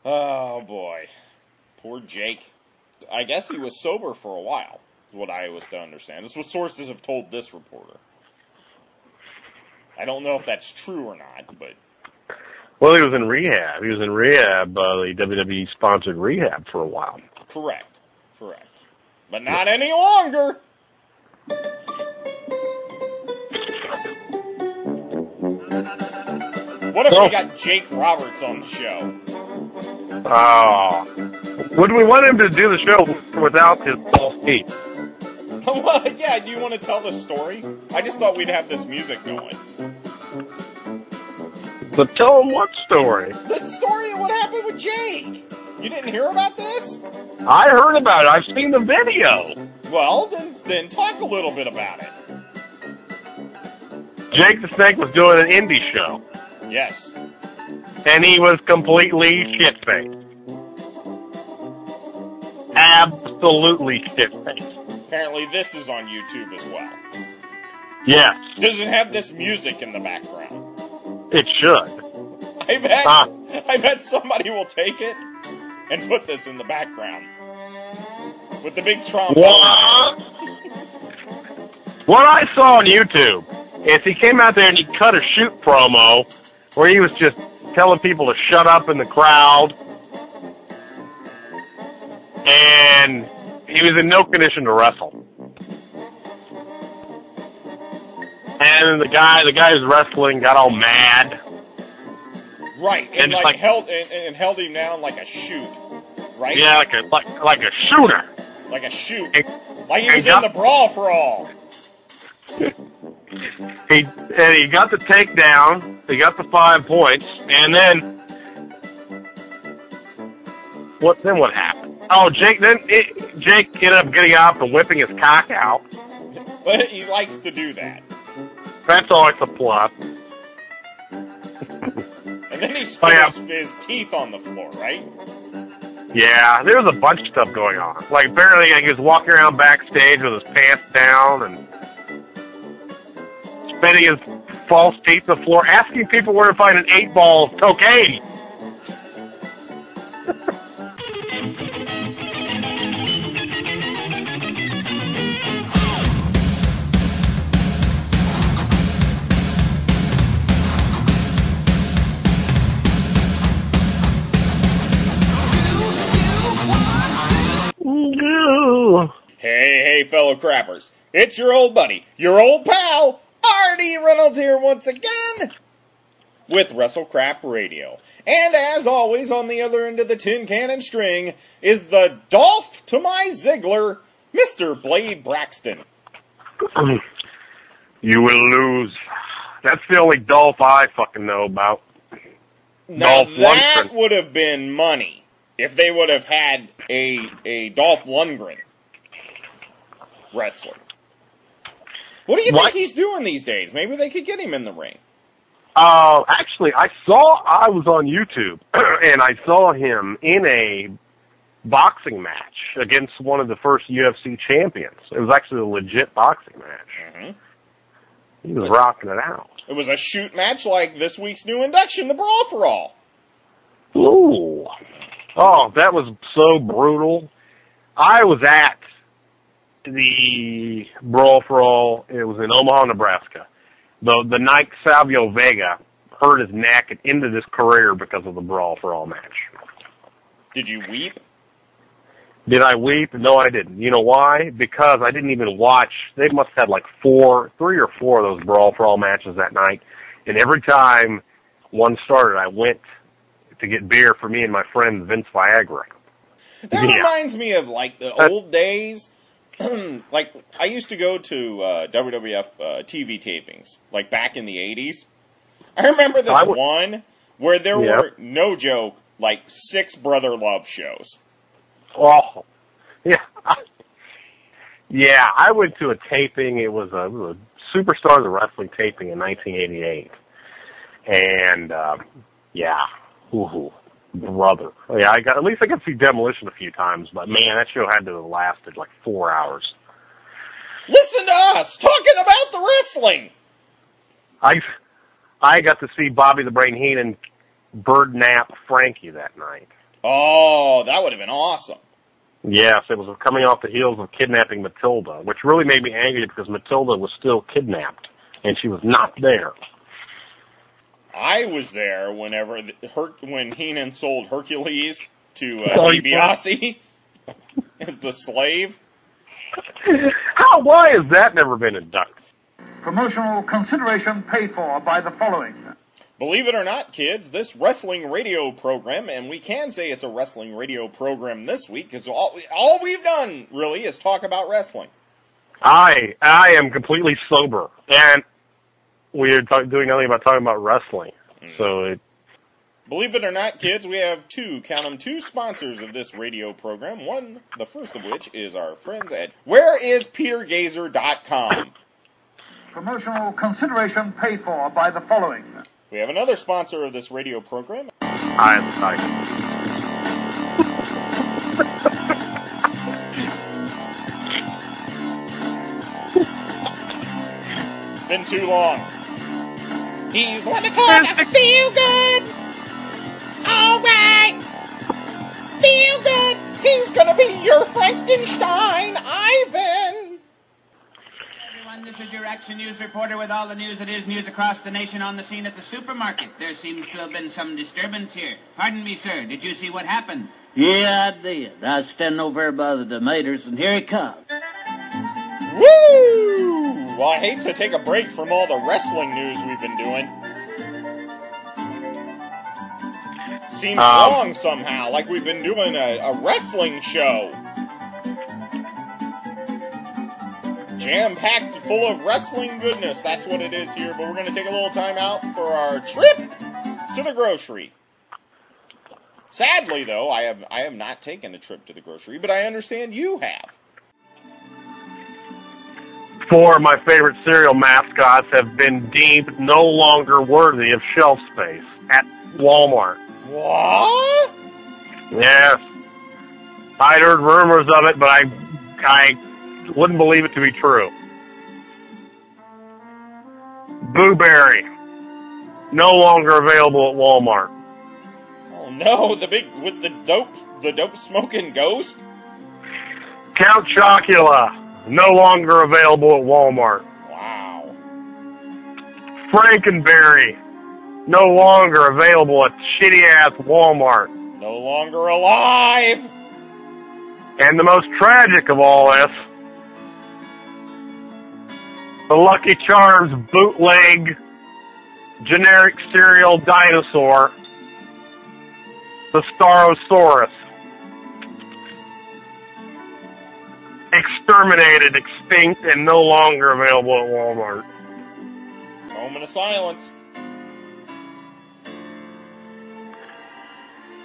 Oh, boy. Poor Jake. I guess he was sober for a while, is what I was to understand. This is what sources have told this reporter. I don't know if that's true or not, but... Well, he was in rehab. He was in rehab, the WWE-sponsored rehab for a while. Correct. But not any longer! What if we got Jake Roberts on the show? Oh. Would we want him to do the show without his false teeth? Well, yeah, do you want to tell the story? I just thought we'd have this music going. But tell him what story? The story of what happened with Jake. You didn't hear about this? I heard about it. I've seen the video. Well, then talk a little bit about it. Jake the Snake was doing an indie show. Yes. And he was completely shit-faced. Absolutely shit-faced. Apparently this is on YouTube as well. Yes. Does it have this music in the background? It should. I bet somebody will take it and put this in the background. With the big trombone. What I saw on YouTube is he came out there and he cut a shoot promo where he was just telling people to shut up in the crowd. And he was in no condition to wrestle. And the guy who's wrestling got all mad. Right, and held him down like a shoot, right? Yeah, like a shooter. Like a shoot. Like he was in the Brawl For All. He got the takedown, he got the 5 points, and then what happened? Oh, Jake ended up getting up and whipping his cock out. But he likes to do that. That's always a plus. And then he spit his teeth on the floor, right? Yeah, there was a bunch of stuff going on. Like, apparently he was walking around backstage with his pants down and spitting his false teeth on the floor, asking people where to find an 8-ball of cocaine. Hey, fellow crappers. It's your old buddy, your old pal, Artie Reynolds here once again with WrestleCrap Radio. And as always, on the other end of the tin cannon string is the Dolph to my Ziggler, Mr. Blade Braxton. You will lose. That's the only Dolph I fucking know about. Now that would have been money if they would have had a Dolph Lundgren wrestler. What do you think he's doing these days? Maybe they could get him in the ring. Actually, I was on YouTube, and I saw him in a boxing match against one of the first UFC champions. It was actually a legit boxing match. Mm-hmm. He was rocking it out. It was a shoot match like this week's new induction, the Brawl For All. Ooh. Oh, that was so brutal. I was at the Brawl For All. It was in Omaha, Nebraska. The night Savio Vega hurt his neck and ended his career because of the Brawl For All match. Did you weep? Did I weep? No, I didn't. You know why? Because I didn't even watch. They must have had like 3 or 4 of those Brawl For All matches that night. And every time one started, I went to get beer for me and my friend Vince Viagra. That reminds me of like the old days. Like, I used to go to WWF TV tapings, like back in the 80s. I remember this one where there were, no joke, like 6 brother love shows. Oh, yeah. Yeah, I went to a taping. It was a Superstars of Wrestling taping in 1988. And, brother. Yeah, at least I got to see Demolition a few times, but man, that show had to have lasted like 4 hours. Listen to us talking about the wrestling. I got to see Bobby the Brain Heenan bird nap Frankie that night. Oh, that would have been awesome. Yes, it was coming off the heels of kidnapping Matilda, which really made me angry because Matilda was still kidnapped, and she was not there. I was there when Heenan sold Hercules to DiBiase as the slave. Why has that never been inducted? Promotional consideration paid for by the following. Believe it or not, kids, this wrestling radio program, and we can say it's a wrestling radio program this week, because all we've done, really, is talk about wrestling. I am completely sober, and we're doing nothing about talking about wrestling. So Believe it or not, kids, we have two sponsors of this radio program. The first of which is our friends at whereispetergazer.com. Promotional consideration paid for by the following. We have another sponsor of this radio program. I'm excited. Been too long. He's what they call a Feelgood. All right. Feelgood. He's gonna be your Frankenstein, Ivan. This is your Action News reporter with all the news that is news across the nation on the scene at the supermarket. There seems to have been some disturbance here. Pardon me, sir. Did you see what happened? Yeah, I did. I was standing over by the tomatoes, and here he comes. Woo! Well, I hate to take a break from all the wrestling news we've been doing. Seems wrong somehow, like we've been doing a wrestling show. Jam-packed full of wrestling goodness. That's what it is here. But we're going to take a little time out for our trip to the grocery. Sadly, though, I have not taken a trip to the grocery, but I understand you have. Four of my favorite cereal mascots have been deemed no longer worthy of shelf space at Wal-Mart. What? Yes. I'd heard rumors of it, but I wouldn't believe it to be true. Boo Berry, no longer available at Walmart. Oh no, with the dope-smokin ghost? Count Chocula, no longer available at Walmart. Wow. Frankenberry, no longer available at shitty-ass Walmart. No longer alive! And the most tragic of all this, the Lucky Charms bootleg generic cereal dinosaur, the Starosaurus. Exterminated, extinct, and no longer available at Walmart. Moment of silence.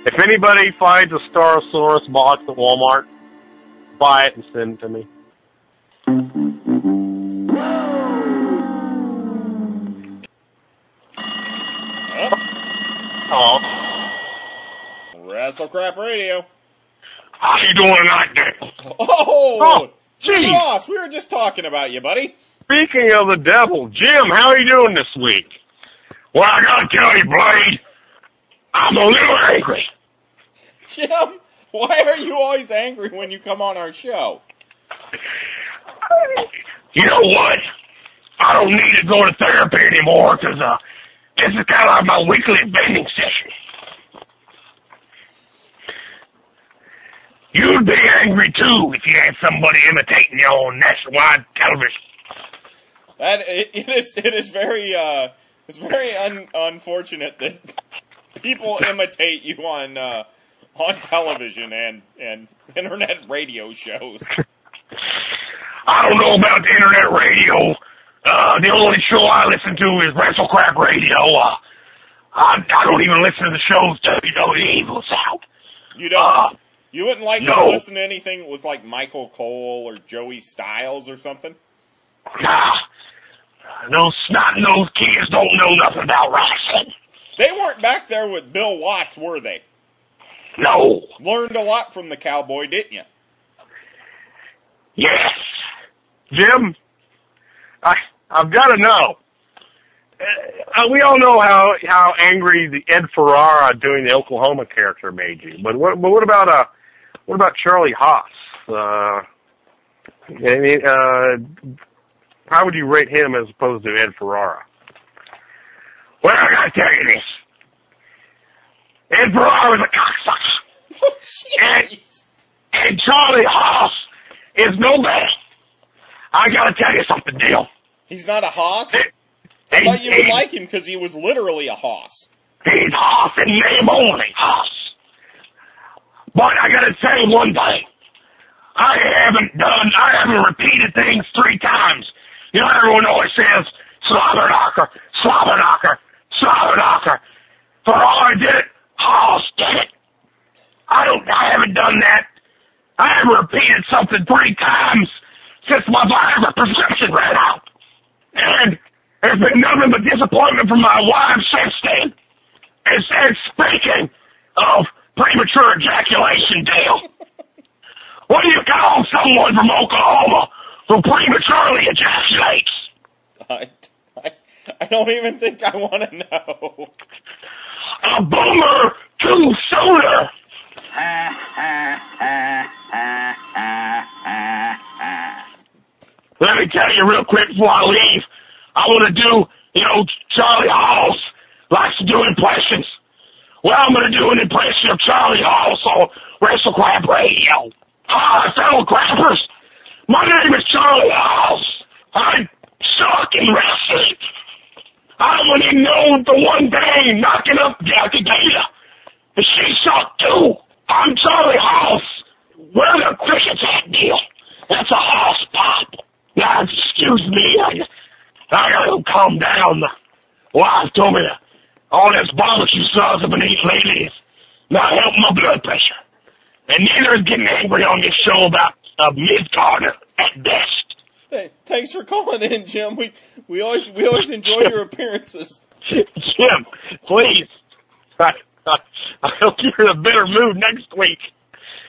If anybody finds a Starosaurus box at Walmart, buy it and send it to me. Oh. WrestleCrap Radio. How you doing tonight, Dick? Oh, geez. Ross, we were just talking about you, buddy. Speaking of the devil, Jim, how are you doing this week? Well, I gotta tell you, Blade, I'm a little angry. Jim, why are you always angry when you come on our show? You know what? I don't need to go to therapy anymore because this is kind of like my weekly vending session. You'd be angry too if you had somebody imitating you on nationwide television. It is very unfortunate that people imitate you on television and internet radio shows. I don't know about the internet radio. The only show I listen to is WrestleCrap Radio. I don't even listen to the shows WWE Evil's out. You don't? You wouldn't like no. to listen to anything with like Michael Cole or Joey Styles or something? Nah. Those snot-nosed kids don't know nothing about wrestling. They weren't back there with Bill Watts, were they? No. Learned a lot from the cowboy, didn't you? Yes. Jim, I've got to know, we all know how angry the Ed Ferrara doing the Oklahoma character made you. But what about Charlie Haas? How would you rate him as opposed to Ed Ferrara? Well, I gotta tell you this. Ed Ferrara was a cocksucker. and Charlie Haas is no man. I gotta tell you something, Neil. He's not a Haas? I thought you would like him because he was literally a Haas. He's Haas in name only, Haas. But I gotta tell you one thing. I haven't repeated things 3 times. You know, everyone always says, slobberknocker, slobberknocker, slobberknocker. Ferrara did it. Haas did it. I haven't done that. I haven't repeated something 3 times since my Viagra prescription ran out. And there's been nothing but disappointment from my wife since then. And speaking of premature ejaculation, Dale, what do you call someone from Oklahoma who prematurely ejaculates? I don't even think I want to know. A boomer too sooner. Let me tell you real quick before I leave. I want to do, Charlie Haas likes to do impressions. Well, I'm going to do an impression of Charlie Haas on WrestleCrap Radio. Hi, fellow crappers. My name is Charlie Haas. I suck in wrestling. I'm only known for one thing, knocking up Jackie Data. And she sucked too. I'm Charlie Haas. Where the crickets at, Neil? That's a Haas pop. Now, excuse me. I gotta calm down. The wife told me all this barbecue sauce I've been eating lately is not helping my blood pressure. And neither is getting angry on this show about a mid-carder at best. Hey, thanks for calling in, Jim. We always enjoy your appearances. Jim, please. I hope you're in a better mood next week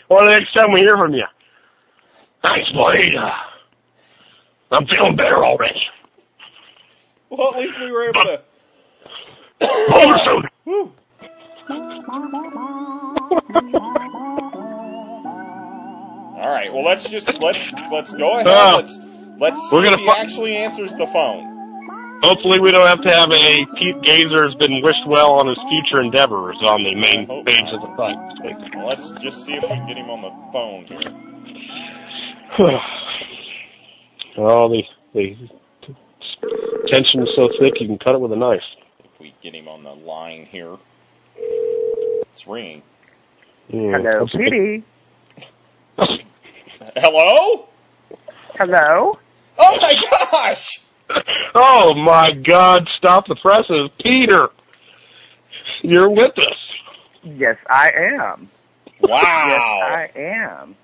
or the next time we hear from you. Thanks, buddy. I'm feeling better already. Well, at least we were able to. Over soon. Woo. All right. Well, let's go ahead. Let's see if he actually answers the phone. Hopefully, we don't have to have a Pete Gazer has been wished well on his future endeavors on the main page of the site. Well, let's just see if we can get him on the phone here. Oh, the tension is so thick you can cut it with a knife. If we get him on the line here. It's ringing. Yeah. Hello, Petey. Hello? Hello? Oh, my gosh! Oh, my God, stop the presses. Peter, you're with us. Yes, I am. Wow. Yes, I am.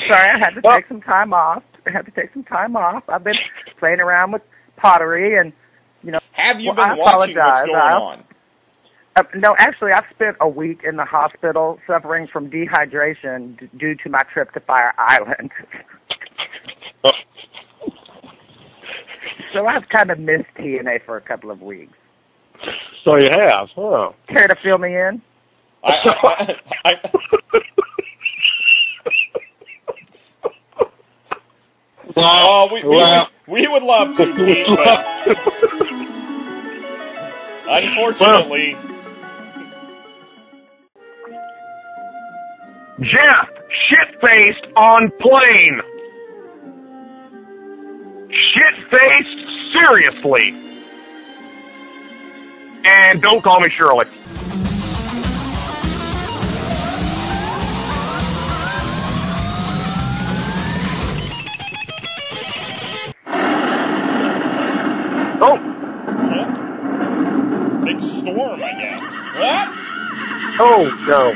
Sorry, I had to take some time off. I've been playing around with pottery and, Have you been watching what's going on? No, actually, I've spent a week in the hospital suffering from dehydration due to my trip to Fire Island. So I've kind of missed TNA for a couple of weeks. So you have, huh? Care to fill me in? We would love to, Pete, but unfortunately... Jeff, shit-faced on plane. Shit-faced seriously. And don't call me Shirley. Oh. Yeah. Big storm, I guess. What? Oh, no.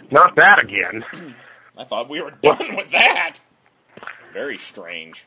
Not that again. I thought we were done with that. Very strange.